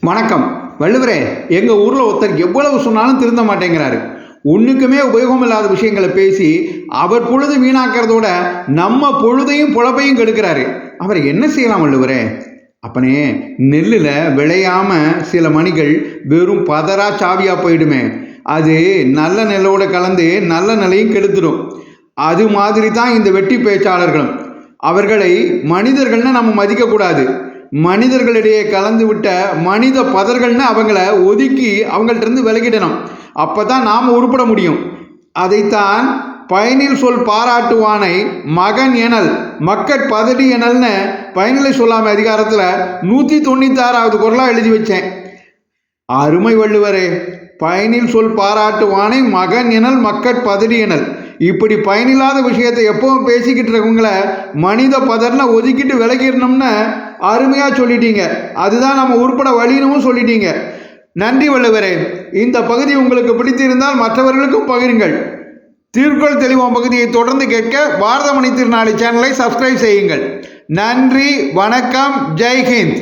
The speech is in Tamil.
வணக்கம். வள்ளுவரே, எங்கள் ஊரில் ஒருத்தர் எவ்வளவு சொன்னாலும் திருந்த மாட்டேங்கிறாரு. ஒன்றுக்குமே உபயோகம் இல்லாத விஷயங்களை பேசி அவர் பொழுது வீணாக்கிறதோட நம்ம பொழுதையும் பொழப்பையும் கெடுக்கிறாரு. அவரை என்ன செய்யலாம் வள்ளுவரே? அப்பனே, நெல்லில் விளையாம சில மணிகள் வெறும் பதரா சாவியாக போயிடுமே, அது நல்ல நெல்லோட கலந்து நல்ல நிலையும் கெடுத்துடும். அது மாதிரி தான் இந்த வெட்டி பேச்சாளர்களும். அவர்களை மனிதர்கள்னு நம்ம மதிக்கக்கூடாது. மனிதர்களிடையே கலந்து விட்ட மனித பதர்கள்னு அவங்கள ஒதுக்கி அவங்கள்ட்ட இருந்து விலகிடணும். அப்போ தான் நாம் உருப்பட முடியும். அதைத்தான் பயனில் சொல் பாராட்டுவானை மகன் எனல் மக்கட் பதடி எனல்னு பயனிலை சொல்லாம அதிகாரத்தில் 196வது குறளாக எழுதி வச்சேன். அருமை வள்ளுவரே, பயனில் சொல் பாராட்டுவானை மகன் எனல் மக்கட் பதடி எனல். இப்படி பயனில்லாத விஷயத்தை எப்பவும் பேசிக்கிட்டு இருக்கவங்களை மனித பதர்னா ஒதுக்கிட்டு விலகிடணும்னு அருமையாக சொல்லிட்டீங்க. அதுதான் நம்ம உருப்பட வழினும் சொல்லிட்டீங்க. நன்றி வள்ளுவரே. இந்த பகுதி உங்களுக்கு பிடித்திருந்தால் மற்றவர்களுக்கும் பகிருங்கள். திருக்குறள் தெளிவாம் பகுதியை தொடர்ந்து கேட்க பாரதமணி திருநாளை சேனலை சப்ஸ்கிரைப் செய்யுங்கள். நன்றி, வணக்கம், ஜெய்ஹிந்த்.